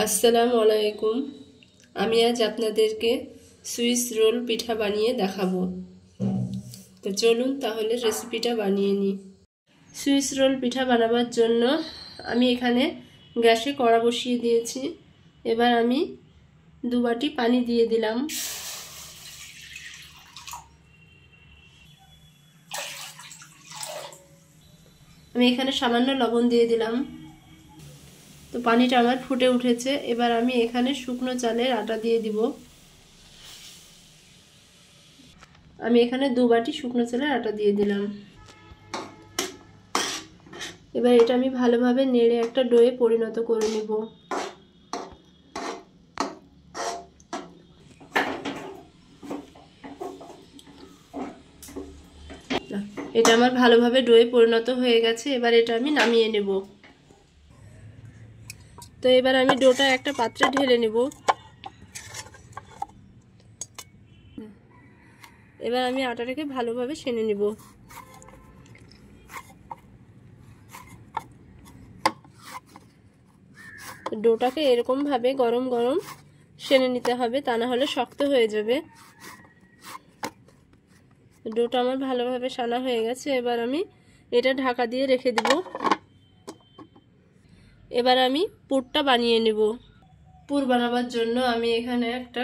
আসসালামু আলাইকুম। আমি আজ আপনাদেরকে সুইস রোল পিঠা বানিয়ে দেখাবো। তো চলুন তাহলে রেসিপিটা বানিয়ে নিই। সুইস রোল পিঠা বানাবার জন্য আমি এখানে গ্যাসে কড়া বসিয়ে দিয়েছি। এবার আমি 2 বাটি পানি দিয়ে দিলাম। আমি এখানে সামান্য লবণ দিয়ে দিলাম। তো পানিটা আমার ফুটে উঠেছে। এবার আমি এখানে শুকনো চালের আটা দিয়ে দিব। আমি এখানে 2 বাটি শুকনো চালের আটা দিয়ে দিলাম। এবার এটা আমি ভালোভাবে নেড়ে একটা ডোয়ে পরিণত করে নিব। এটা আমার ভালোভাবে ডোয়ে পরিণত হয়ে গেছে। এবার এটা আমি নামিয়ে নেব। তো এবার আমি ডোটা একটা পাত্রে ঢেলে নেব। এবার আমি আটাটাকে ভালোভাবে সেনে নেব। ডোটাকে এরকম ভাবে গরম গরম সেনে নিতে হবে, তা না হলে শক্ত হয়ে যাবে। ডোটা আমার ভালোভাবে সানা হয়ে গেছে। এবার আমি এটা ঢাকা দিয়ে রেখে দেব। এবার আমি পুরটা বানিয়ে নেব। পুর বানাবার জন্য আমি এখানে একটা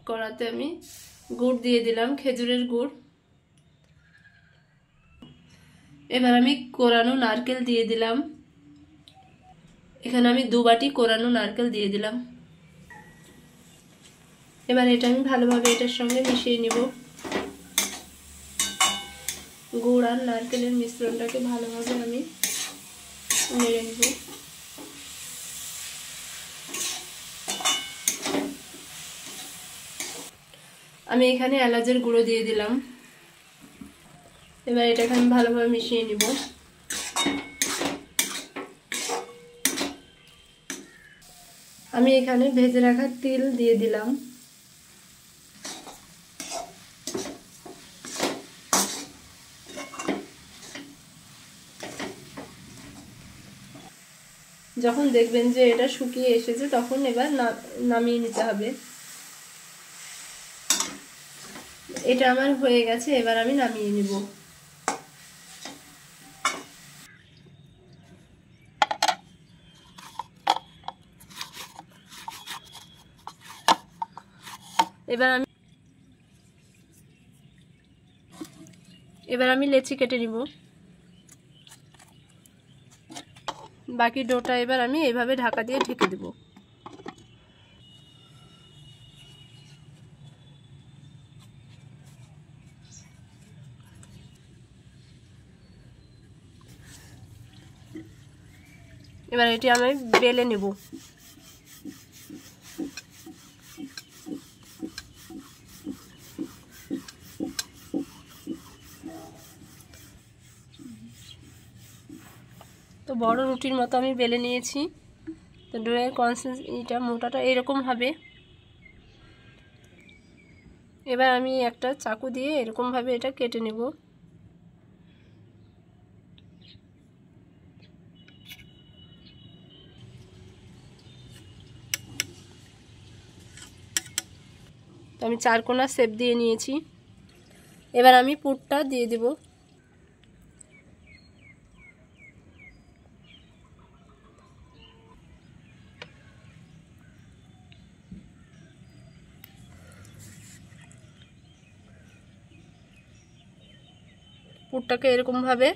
কড়াতে আমি গুড় দিয়ে দিলাম, খেজুরের গুড়। এবার আমি কোরানো নারকেল দিয়ে দিলাম। এখানে আমি 2 বাটি কোরানো নারকেল দিয়ে দিলাম। এবার এটা আমি ভালোভাবে এটার সঙ্গে মিশিয়ে নেব। গুড় আর নারকেলের মিশ্রণটাকে ভালোভাবে আমি নেড়ে নেব। আমি এখানে এলাচের গুঁড়ো দিয়ে দিলাম। এবার এটাকে আমি ভালোভাবে মিশিয়ে নিব। আমি এখানে ভেজে রাখা তিল দিয়ে দিলাম। যখন দেখবেন যে এটা শুকিয়ে এসেছে তখন এবার নামিয়ে নিতে হবে। এটা আমার হয়ে গেছে। এবার আমি নামিয়ে নিব। এবার আমি লেচি কেটে নিব। বাকি ডোটা এবার আমি এইভাবে ঢাকা দিয়ে ঢেকে দেব। এবার এটি আমি বেলে নেব। তো বড় রুটির মতো আমি বেলে নিয়েছি। তো ডোয়ের কনসিস্টেন্সিটা মোটাটা এরকম হবে। এবার আমি একটা চাকু দিয়ে এরকম ভাবে এটা কেটে নেব। তো আমি 4 কোণা শেপ দিয়ে নিয়েছি। এবার আমি পুরটা দিয়ে দেব। পুরটাকে এরকম ভাবে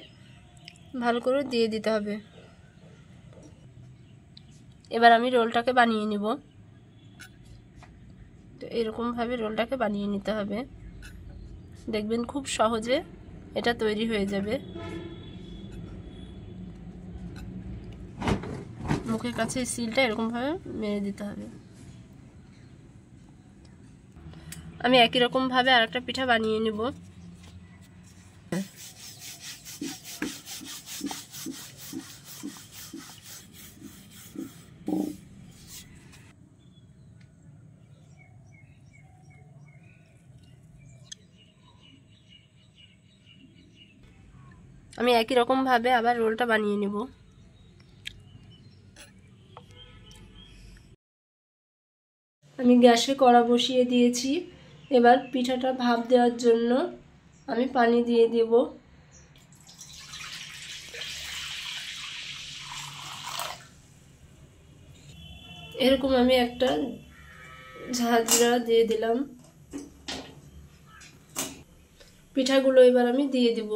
ভালো করে দিয়ে দিতে হবে। এবার আমি রোলটাকে বানিয়ে নিব। তো এরকম ভাবে রোলটাকে বানিয়ে নিতে হবে। দেখবেন খুব সহজে এটা তৈরি হয়ে যাবে। মুখের কাছে সিলটা এরকম ভাবে মেরে দিতে হবে। আমি একই রকম ভাবে আরেকটা পিঠা বানিয়ে নেব। আমি একই রকম ভাবে আবার রোলটা বানিয়ে নেব। আমি গ্যাসে কড়া বসিয়ে দিয়েছি। এবার পিঠাটা ভাপ দেওয়ার জন্য আমি পানি দিয়ে দেব। এরকম আমি একটা ঝাঁঝরা দিয়ে দিলাম। পিঠাগুলো এবার আমি দিয়ে দিব।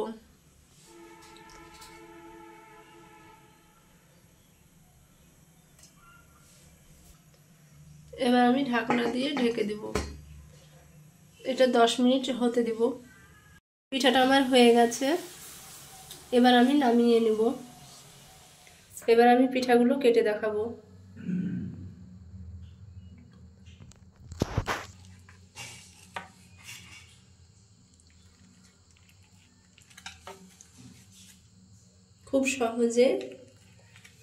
এবার আমি ঢাকনা দিয়ে ঢেকে দেব। এটা 10 মিনিট হতে দেব। পিঠাটা আমার হয়ে গেছে। এবার আমি নামিয়ে নেব। এবার আমি পিঠাগুলো কেটে দেখাবো। খুব সহজে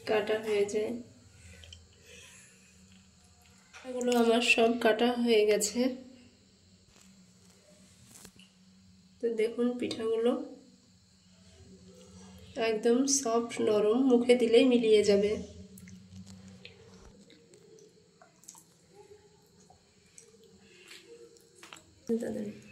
কাটা হয়ে যায়। এগুলো আমার সব কাটা হয়ে গেছে। তো দেখুন পিঠাগুলো একদম সফট নরম, মুখে দিলেই মিলিয়ে যাবে। দাদা